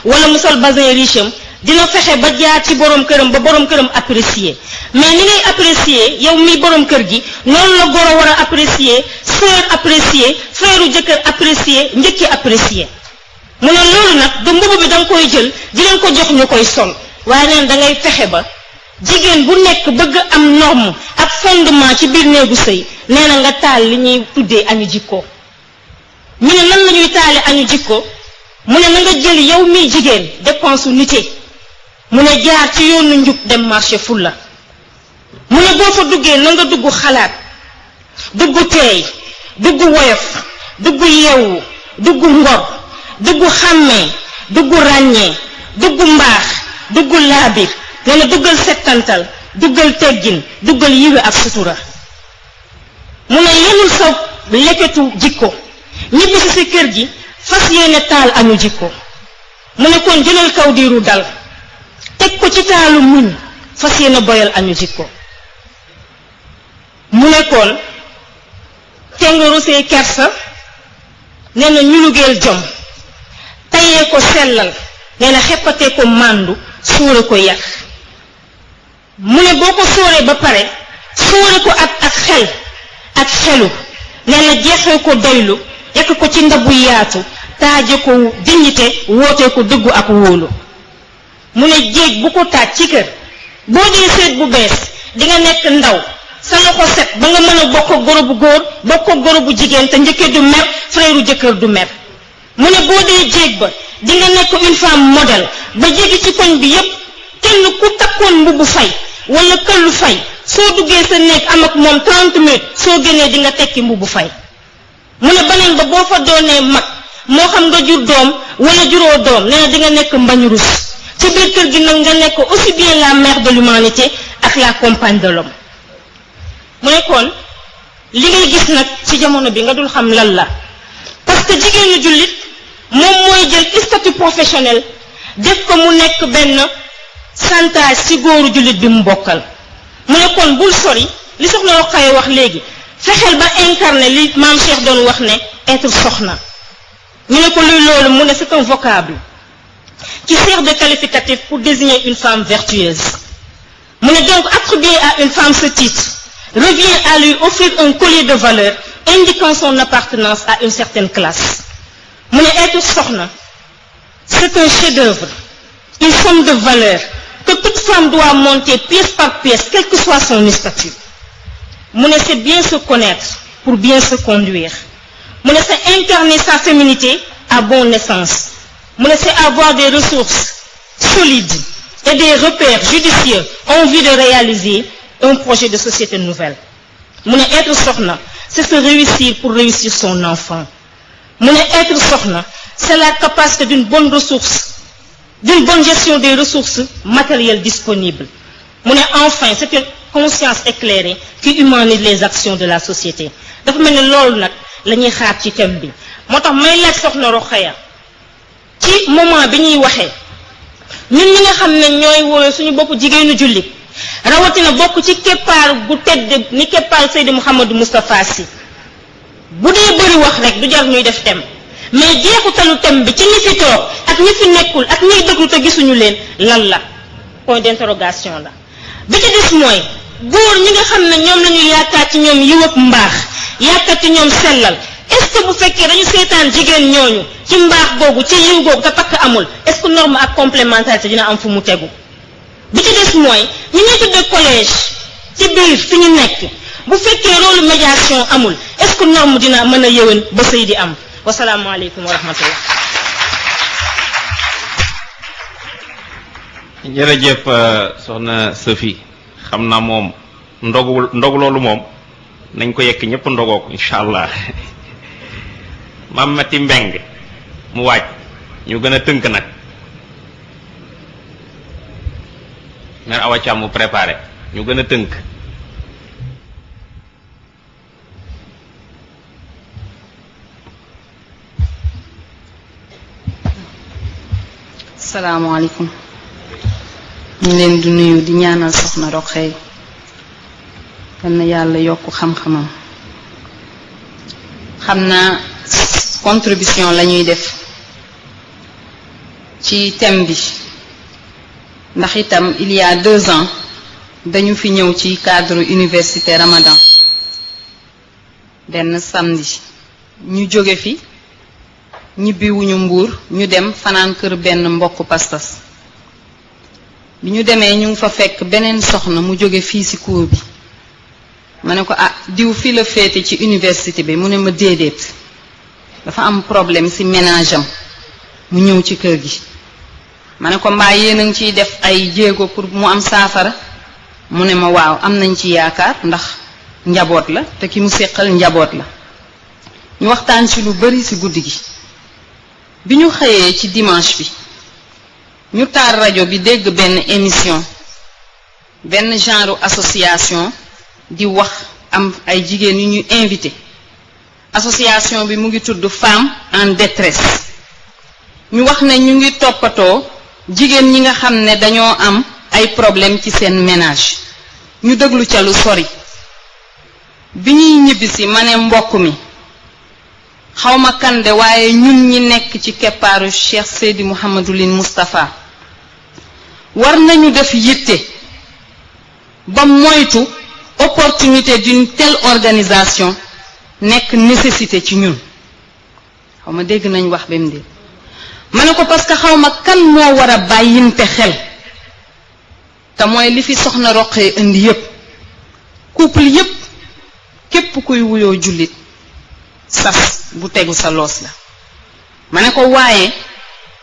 wala mu sol basin riche am dina fexe ba jaar ci borom këram ba borom këram apprécier mais ni ngay apprécier yow mi borom kër gi noonu la goro war a apprécier sœur apprécier frère jëkkër apprécier njëkki apprécier mu ne loolu nag du mbubb bi da nga koy jël di leen ko jox ñu koy sol waaye neen da ngay fexe ba jigéen bu nekk bëgg am norme ak fondement ci biir néegu sëy nee na nga taal li ñuy tuddee añu jikko ñu ne nan la ñuy taale añu jikko mu ne na nga jël yow miy jigéen dépense nité mu ne jaar ci yoonu njub dem marché fulla mu ne boo fa duggee na nga dugg xalaat dugg teey dugg woyof dugg yeewu dugg ngor dugg xàmmee dugg ràññee dugg mbaax dugg laabir nee na duggal settantal duggal teggin duggal yiwe ak sutura mu ne yenul sa leketu jikko ñibbisi si kër gi fas yéene taal añu jikko mu ne kon jëlal kaw diiru dal teg ko ci taalu muñ fas yéene boyal añu jikko mu ne kon te nga rusee kersa nee na ñu lugeel jom tayee ko sellal nee na xeppatee ko màndu sóore ko yar mu ne boo ko sóoree ba pare sóore ko ak xel ak xelu nee na jeexee ko doylu yekk ko ci ndabu yaatu taaje ko dignité wootee ko dëggu ak wóolu mu ne jéeg bu ko taaj ci kër boo dee seet bu bees di nga nekk ndaw sa loxo set ba nga mën a bokk ak goro bu góor bokk ak goro bu jigéen te njëkkee du mer frère jëkkër du mer mu ne boo dee jéeg ba di nga nekk une femme modèle ba jéegi ci koñ bi yépp kenn ku takkoon mbubbu fay wala këllu fay soo duggee sa néeg am ak moom 30 minutes soo génnee di nga tekki mbubbu fay mu ne beneen ba boo fa doonee mag moo xam nga jur doom wala juróo doom nee na di nga nekk mbañ rus ci biir kër gi nag nga nekk aussi bien la mère de l'humanité ak la compagne de l'homme mu ne kon li ngay gis nag ci jamono bi nga dul xam lan la parce que jigéenu jullit moom mooy jël statut professionnel def ko mu nekk benn chantage ci góoru jullit bi mu bokkal mu ne kon bul sori li soxna Rokhaya wax léegi fexeel ba incarner li maam Cheikh doon wax ne être soxna ñu ne ko luy loolu mu ne c'est un vocable qui sert de qualificatif pour désigner une femme vertueuse mu ne donc attribuer à une femme ce titre revient à lui offrir un collier de valeur indiquant son appartenance à une certaine classe mu ne être soxna c'est un chef-d'œuvre une somme de valeur que toute femme doit monter pièce par pièce quel que soit son statut mu ne c'est bien se connaître pour bien se conduire mu ne c'est incarner sa féminité à bonne naissance mu ne c'est avoir des ressources solides et des repères judicieux en vue de réaliser un projet de société nouvelle mu ne être soxna c'est se réussir pour réussir son enfant mu ne être soxna c'est la capacité d'une bonne gestion des ressources matérielles disponibles mu ne enfin c'est une conscience éclairée qui humanise les actions de la société dafa mel ni loolu nag la ñuy xaar ci thème bi moo tax may laaj soxna Rokhaya ci moment bi ñuy waxee ñun ñi nga xam ne ñooy woowe suñu bopp jigéenu jullit rawatina bokk ci keppaar gu tedd ni keppaar Seydi Mouhamadou Moustapha Sy bu dee bëri wax rek du jar ñuy def thème mais jeexutalu thème bi ci ñi fi toog ak ñi fi nekkul ak ñiy déglu te gisuñu leen lan la point d'interrogation la bi ci des mooy góor ñi nga xam ne ñoom lañu yaakaar ci ñoom yiw ak mbaax yaakaar ci ñoom sellal est-ce que bu fekkee dañu seetaan jigéen ñooñu ci mbaax googu ci yiw googu te takk amul est-ce que norme ak complémentarité dina am fu mu tegu bi ci des mooy ñi ñuy tuddee collège ci biir fi ñu nekk bu fekkee rôle médiation amul est-ce que norme dina mën a yëwén ba sëy di am wasalaamaaleykum wa rahmatullah. jërëjëf soxna Sophie xam naa moom ndogu loolu moom nañ ko yekk ñëpp ndogoo ko incha allah maam Mati Mbeng mu waaj ñu gën a tënk nag mère Awa Thiam mu préparé ñu gën a tënk. salaamaaleykum ñu leen di nuyu di ñaanal soxna Rokhaya yal na yàlla yokk xam-xamam xam naa contribution la ñuy def ci thème bi ndax itam il y a 2 ans dañu fi ñëw ci cadre université Ramadan benn samedi ñu jóge fi ñibbiwuñu Mbuur ñu dem fanaan kër benn mbokk pas-pas bi ñu demee ñu ngi fa fekk beneen soxna mu jóge fii ci cour bi ma ne ko diw fii la féete ci université bi mu ne ma déedéet dafa am problème ci ménage am mu ñëw ci kër gi ma ne ko mbaa yéen a ngi ciy def ay jéego pour mu am saafara mu ne ma waaw am nañ ci yaakaar ndax njaboot la te ki mu séqal njaboot la ñu waxtaan ci lu bari ci guddi gi bi ñu xëyee ci dimanche bi ñu taal rajo bi dégg benn émission benn genre association di wax am ay jigéen yu ñu invité association bi mu ngi tudd Femmes en détresse ñu wax ne ñu ngi toppatoo jigéen ñi nga xam ne dañoo am ay problème ci seen ménage ñu déglu ca lu sori bi ñuy ñibbisi ma ne mbokk mi xawma kande waaye ñun ñi nekk ci keppaaru Cheikh Seydi Mouhamadou Line Moustapha war nañu def yitte ba moytu opportunité d'une telle organisation nekk nécessité ci ñun xawma dégg nañ wax ba mu dee ma ne ko parce que xawma kan moo war a bàyyinte xel te mooy li fi soxna Roqee indi yépp couple yépp képp kuy wuyoo jullit sas bu tegu sa loos la ma ne ko waaye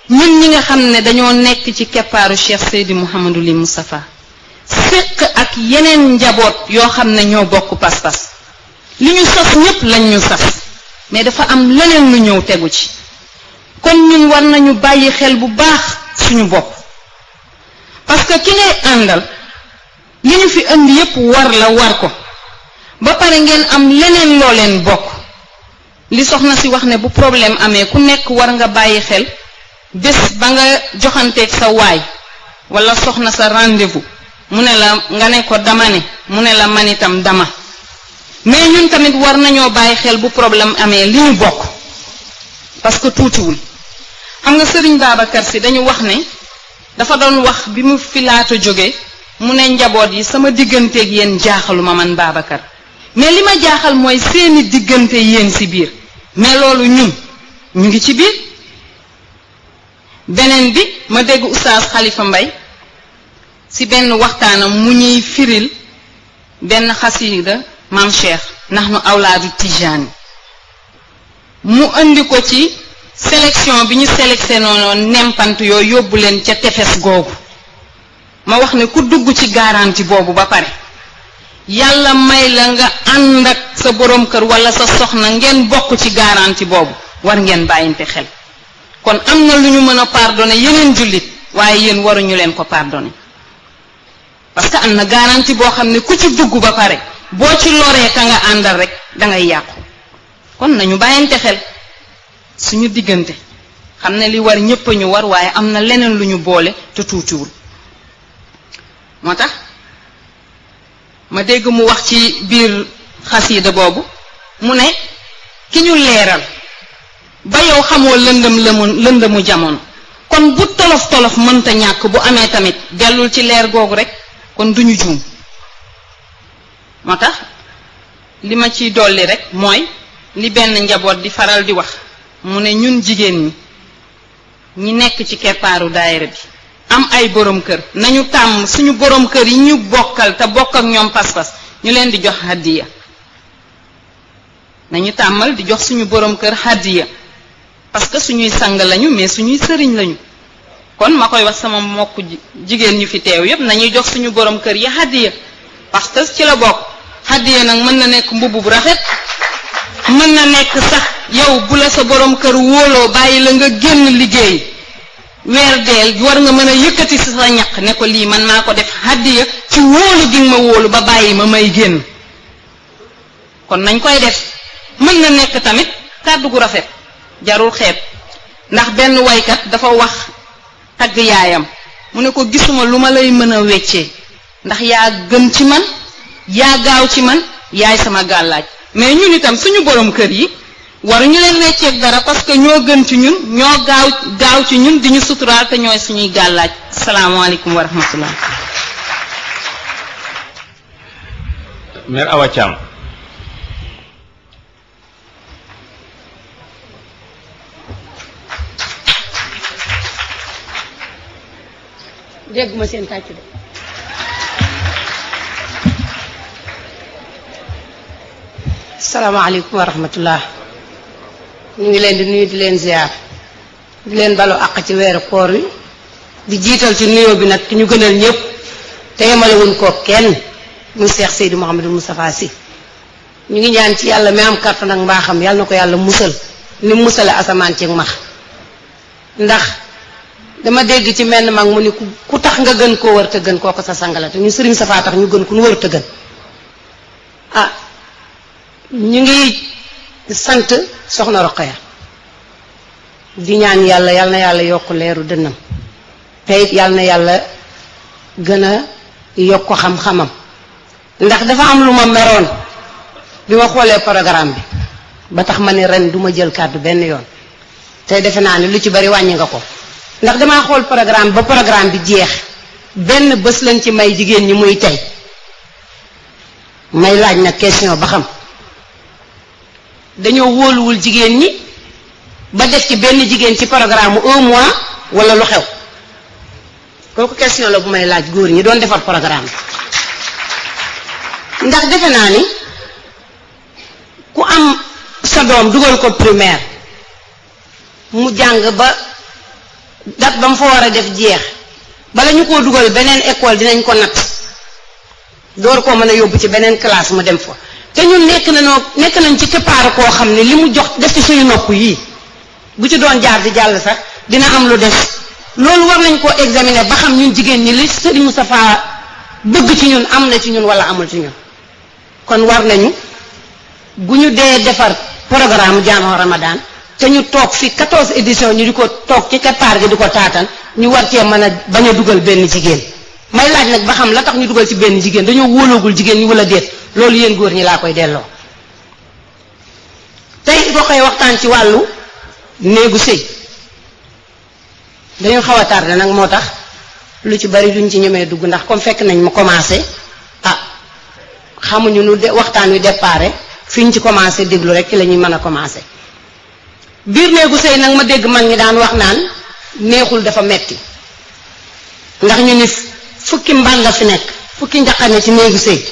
ñun ñi nga xam ne dañoo nekk ci keppaaru Cheikh Seydi Mouhamadou Line Moustapha séq ak yeneen njaboot yoo xam ne ñoo bokk pas-pas li ñu sas ñépp lañ ñu sas mais dafa am leneen lu ñëw tegu ci kon ñun war nañu bàyyi xel bu baax suñu bopp parce que ki ngay àndal li ñu fi indi yépp war ko ba pare ngeen am leneen loo leen bokk li soxna si wax ne bu problème amee ku nekk war nga bàyyi xel bés ba nga joxanteeg sa waay wala soxna sa rendez-vous mu ne la nga ne ko dama ne mu ne la man itam dama mais ñun tamit war nañoo bàyyi xel bu problème amee li ñu bokk parce que tuutiwul xam nga Sëriñ Babacar Si dañu wax ne dafa doon wax bi mu fi laata jóge mu ne njaboot yi sama digganteeg yéen jaaxaluma man Babacar mais li ma jaaxal mooy seeni diggante yéen ci biir mais loolu ñun ñu ngi ci biir beneen bi ma dégg oustaz Khalifa Mbaye ci benn waxtaanam mu ñuy firil benn xasida maam Cheikh nahnu awlaadu Tijaani mu indi ko ci sélection bi ñu sélectionné noonu nempant yooyu yóbbu leen ca tefes googu ma wax ne ku dugg ci garantie boobu ba pare yàlla may la nga ànd ak sa boroom kër walla sa soxna ngeen bokk ci garantie boobu war ngeen bàyyinte xel kon am na lu ñu mën a pardonner yeneen jullit waaye yéen waruñu leen ko pardonner parce que am na garantie boo xam ne ku ci dugg ba pare boo ci loree ka nga àndal rek dangay yàqu kon nañu bàyyinte xel suñu diggante xam ne li war ñépp a ñu war waaye am na leneen lu ñu boole te tuutiwul moo tax ma dégg mu wax ci biir xasiida boobu mu ne ki ñu leeral ba yow xamoo lëndëmu jamono kon bu tolof mënta ñàkk bu amee tamit dellul ci leer googu rek kon duñu juum moo tax li ma ciy dolli rek mooy li benn njaboot di faral di wax mu ne ñun jigéen ñi nekk ci keppaaru daayira bi am ay borom kër nañu tàmm suñu borom kër yi ñu bokkal te bokk ak ñoom pas-pas ñu leen di jox hadiya nañu tàmmal di jox suñu borom kër hadiya parce que suñuy sang lañu mais suñuy sëriñ lañu kon ma koy wax sama mbokk jigéen ñu fi teew yépp nañuy jox suñu borom kër yi hadiya parce que ci la bokk hadiya nag mën na nekk mbubb bu rafet mën na nekk sax yow bu la sa borom kër wóoloo bàyyi la nga génn liggéey weer deel war nga mën a yëkkati si sa ñaq ne ko lii man maa ko def hadiya ci wóolu gi nga ma wóolu ba bàyyi ma may génn kon nañ koy def mën na nekk tamit kàddu gu rafet jarul xeeb ndax benn waykat dafa wax tagg yaayam mu ne ko gisuma lu ma lay mën a weccee ndax yaa gën ci man yaa gaaw ci man yaay sama gàllaaj mais ñun itam suñu borom kër yi waruñu leen wecceeg dara parce que ñoo gën ci ñun ñoo gaaw ci ñun di ñu suturaal te ñooy suñuy gàllaaj. salaamaaleykum wa rahmatullah. Mère Awa Thiam. dégguma seen tàcc de. salaamaaleykum wa rahmatullah. ñu ngi leen di nuyu di leen ziar di leen balu àq ci weeru koor wi di jiital ci nuyoo bi nag ki ñu gënal ñëpp te yemalewuñ koo kenn muy Cheikh Seydou Mouhamadou Moustapha Sy. ñu ngi ñaan ci yàlla mi am kàttan ak mbaaxam yàlla na ko yàlla musal ni mu musale asamaan ci max ndax dama dégg ci menn mag mu ni ku tax nga gën koo war te gën kooko sa sangala te ñu sëriñ Safaa tax ñu gën ku ñu war te gën. ah ñu ngi sant soxna Roqaya di ñaan yàlla yal na yàlla yokk leeru dënnam te it yal na yàlla gën a yokk xam-xamam ndax dafa am lu ma meroon bi ma xoolee programme bi ba tax ma ne ren duma jël kàddu benn yoon te defe naa ne lu ci bari wàññi nga ko ndax damaa xool programme ba programme bi jeex benn bés lañ ci may jigéen ñi muy tey may laaj nag question ba xam dañoo wóoluwul jigéen ñi ba def ci benn jigéen ci programme mu 1 mois wala lu xew kooku question la bu may laaj góor ñi doon defar programme ndax defe naa ni ku am sa doom dugal ko primaire mu jàng ba dat ba mu fa war a def jeex bala ñu koo dugal beneen école dinañ ko natt door koo mën a yóbbu ci beneen classe mu dem fa te ñun nekk nañ ci keppaar koo xam ne li mu jox def ci suñu nopp yii bu ci doon jaar di jàll sax dina am lu des loolu war nañ koo examiner ba xam ñun jigéen ñi li Serigne Moustapha bëgg ci ñun am na ci ñun wala amul ci ñun kon war nañu bu ñu dee defar programme Jamaa Ramadan te ñu toog fi 14 éditions ñu di ko toog ci keppaar gi di ko taatan ñu war cee mën a bañ a dugal benn jigéen may laaj nag ba xam la tax ñu dugal ci benn jigéen dañoo wóoloogul jigéen ñi wala déet loolu yéen góor ñi laa koy delloo. tey boo koy waxtaan ci wàllu néegu sëy dañu xaw a tardé nag moo tax lu ci bari duñ ci ñemee dugg ndax comme fekk nañ ma commencé xamuñu nu waxtaan wi déparé fi ñu ci commencé déglu rek ki la ñuy mën a commencé. biir néegu sëy nag ma dégg mag ñi daan wax naan neexul dafa metti ndax ñu ni fukki mbànd la fi nekk fukki njaqane ci néegu sëy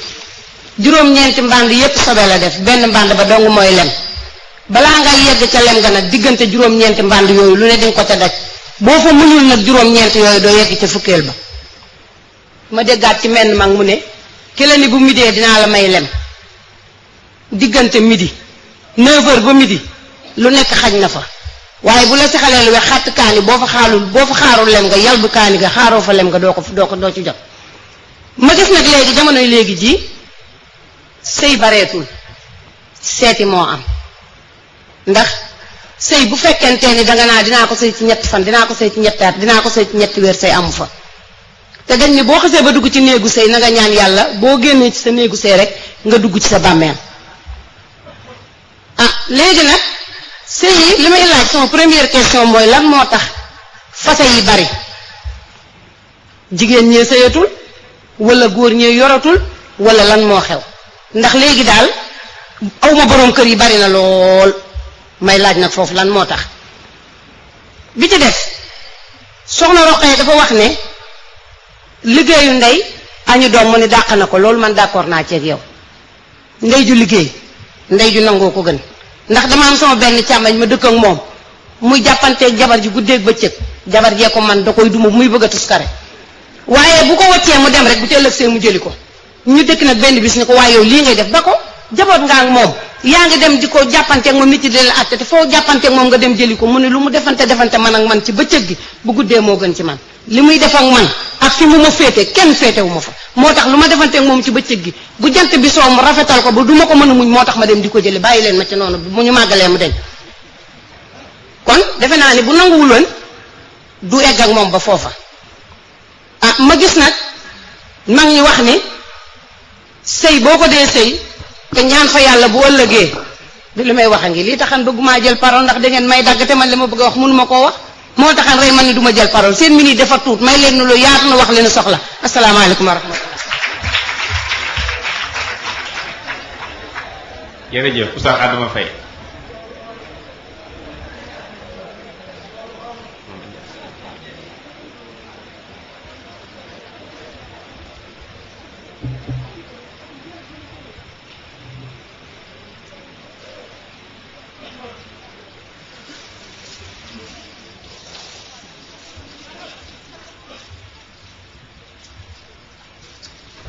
juróom-ñeenti mbànd yépp sobe la def benn mbànd ba dong mooy lem balaa nga yegg ca lem ga nag diggante juróom-ñeenti mbànd yooyu lu ne dinga ko ca daj boo fa mënul nag juróom-ñeent yooyu doo yegg ca fukkeel ba. ma déggaat ci menn mag mu ne ki la ni bu midee dinaa la may lem diggante midi 9h ba midi lu nekk xaj na fa waaye bu la saxalee lu wex xàtt kaani boo fa xaarul lem nga yal bu kaani ga xaaroo fa lem nga doo ci jot. ma gis nag léegi jamonoy léegi ji sëy bareetul seeti moo am ndax sëy bu fekkente ni danga naa dinaa ko sëy ci ñetti fan dinaa ko sëy ci ñetti at dinaa ko sëy ci ñetti weer sëy amu fa te dañ ni boo xasee ba dugg ci néegu sëy na nga ñaan yàlla boo génnee ci sa néegu sëy rek nga dugg ci sa bàmmeel. léegi nag sëy yi li may laaj sama première question mooy lan moo tax fase yi bari jigéen ñee sëyatul wala góor ñee yoratul wala lan moo xew ndax léegi daal awma boroom kër yi bari na lool may laaj nag foofu lan moo tax. bi ci def soxna Roqaya dafa wax ne liggéeyu ndey añu doom mu ne dàq na ko loolu man d'accord naa ceeg yow ndey ju liggéey ndey ju nangoo ko gën ndax dama am sama benn càmmañ ma dëkk ak moom muy jàppanteeg jabar ji guddeeg bëccëg jabar jee ko man da koy duma muy bëgg a tuskare waaye bu ko waccee mu dem rek bu ci ëllëg see mu jëli ko ñu dëkk nag benn bis ni ko waaye yow lii ngay def ba ko jaboot nga ak moom yaa ngi dem di ko jàppanteeg moom nit ci di la àtte te foo jàppanteeg moom nga dem jëli ko mu ne lu mu defante man ak man ci bëccëg gi bu guddee moo gën ci man li muy def ak man ak fi mu ma féete kenn féetewu ma fa moo tax lu ma defanteeg moom ci bëccëg gi bu jant bi soo mu rafetal ko ba du ma ko mën a muñ moo tax ma dem di ko jëli bàyyi leen ma ci noonu mu ñu màggalee mu deñ kon defe naa ni bu nanguwuloon du egg ak moom ba foofa ma gis nag mag ñi wax ni sëy boo ko dee sëy te ñaan fa yàlla bu ëllëgee li may wax a ngi lii taxan bëgguma jël parole ndax da ngeen may dagg te man li ma bëgg a wax mënuma koo wax moo taxan rek man ni duma jël parole seen minute dafa tuut may leen lu yaatu na wax leen soxla asalaamaaleykum wa rahmatullah. jërëjëf Oustaz Adama Faye.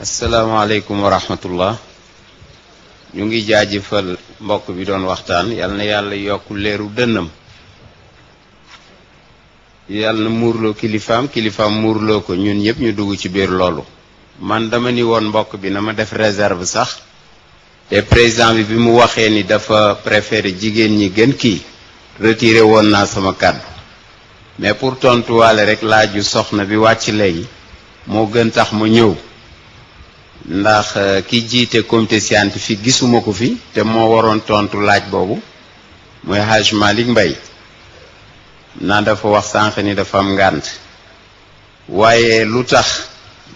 asalaamaaleykum wa rahmatullah. ñu ngi jaajëfal mbokk bi doon waxtaan yal na yàlla yokk leeru dënnam yal na muurloo kilifaam muurloo ko ñun ñëpp ñu dugg ci biir loolu. man dama ni woon mbokk bi na ma def réserve sax te président bi mu waxee ni dafa préféré jigéen ñi gën kii retiré woon naa sama kàddu mais pour tontuwaale rek laaju soxna bi wàcc léegi moo gën tax ma ñëw. ndax ki jiite comité scientifique gisuma ko fi te moo waroon tontu laaj boobu mooy Haj Malick Mbaye naa dafa wax sànq ni dafa am ngànt waaye lu tax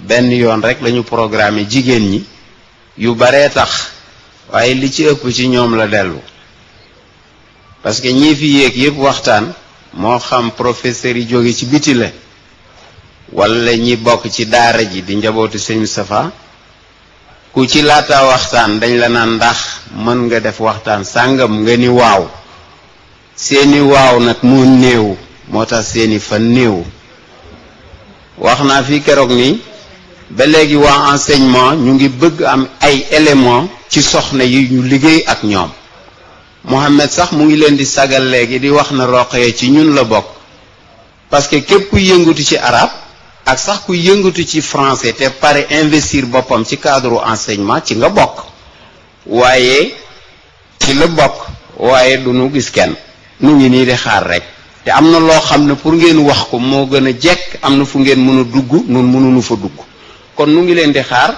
benn yoon rek lañu programmé jigéen ñi yu baree tax waaye li ci ëpp ci ñoom la dellu parce que ñii fi yéeg yépp waxtaan moo xam professeur yi jóge ci biti la wala ñi bokk ci daara ji di njabootu Sëñ Moustapha ku ci laata waxtaan dañ la naan ndax mën nga def waxtaan sàngam nga ni waaw seeni waaw nag moo néew moo tax seeni fan néew wax naa fi keroog ni ba léegi waa enseignement ñu ngi bëgg am ay éléments ci soxna yi ñu liggéey ak ñoom Mohamed sax mu ngi leen di sagal léegi di wax na Roqaya ci ñun la bokk parce que képp ku yëngatu ci arab ak sax ku yëngatu ci français te pare investir boppam ci cadre enseignement ci nga bokk waaye ci la bokk waaye du nu gis kenn nu ngi nii di xaar rek te am na loo xam ne pour ngeen wax ko moo gën a jekk am na fu ngeen mën a dugg nun mënuñu fa dugg kon nu ngi leen di xaar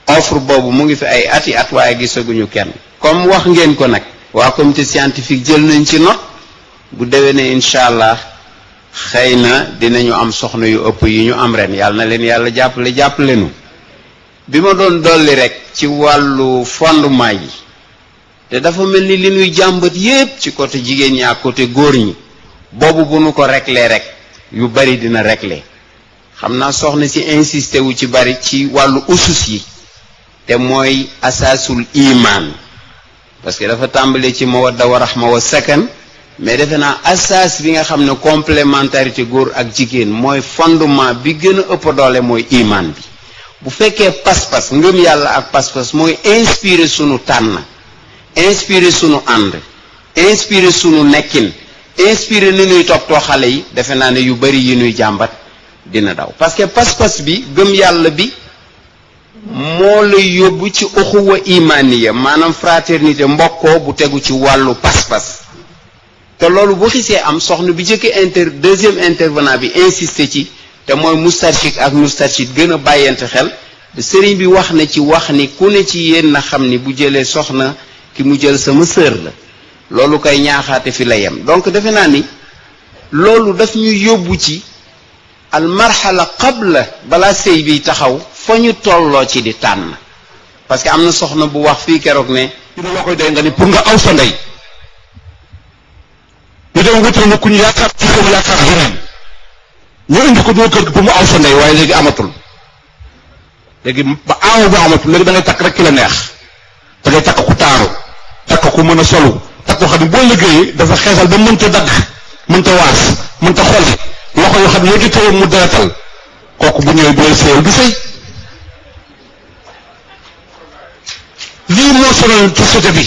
offre boobu mu ngi fi ay ati at waaye gisaguñu kenn comme wax ngeen ko nag waa comité scientifique jël nañ ci note bu déwénee incha allah xëy na dinañu am soxna yu ëpp yi ñu am ren yàlla na leen yàlla jàppale nu bi ma doon dolli rek ci wàllu fondement yi te dafa mel ni li ñuy jàmbat yépp ci côté jigéen ñi ak côté góor ñi boobu bu nu ko réglé rek yu bari dina réglé xam naa soxna si insisté wu ci bari ci wàllu usus yi te mooy asaasul iman parce que dafa tàmbale ci mawadda wa rahma wa sakan mais defe naa asaas bi nga xam ne complémentarité góor ak jigéen mooy fondement bi gën a ëpp doole mooy iman bi bu fekkee pas-pas ngëm yàlla ak pas-pas mooy inspiré sunu tànn inspiré sunu ànd inspiré sunu nekkin inspiré ni ñuy toppatoo xale yi defe naa ne yu bari yi ñuy jàmbat dina daw parce que pas-pas bi gëm yàlla bi moo lay yóbbu ci uxuwa imaniya maanaam fraternité mbokkoo bu tegu ci wàllu pas-pas te loolu bu xisee am soxna bi jëkk deuxième intervenant bi insisté ci te mooy mustarchik ak mustarchid gën a bàyyante xel sëriñ bi wax na ci wax ni ku ne ci yéen na xam ni bu jëlee soxna ki mu jël sama sœur la loolu koy ñaaxaate fi la yem donc defe naa ni loolu daf ñu yóbbu ci al marhala qabla balaa sëy bi taxaw fa ñu tolloo ci di tànn parce que am na soxna bu wax fii keroog ne ñu ne loo koy day nga ni pour nga aw sa ndey ñu dem wutal na ku ñu yaakaar ci foofu yaakaar yeneen ñu indi ko doo kër gi pour mu aw sa ndey waaye léegi amatul léegi ba aaw bu amatul léegi da ngay takk rek ki la neex da ngay takk ku taaru takk ku mën a solu takk ko xam ne boo liggéeyee dafa xeesal ba mënta dagg mënta waas mënta xolli loxo yoo xam ne yéegi tëwoon mu deretal kooku bu ñëwee booy séew du sëy lii moo sonal société bi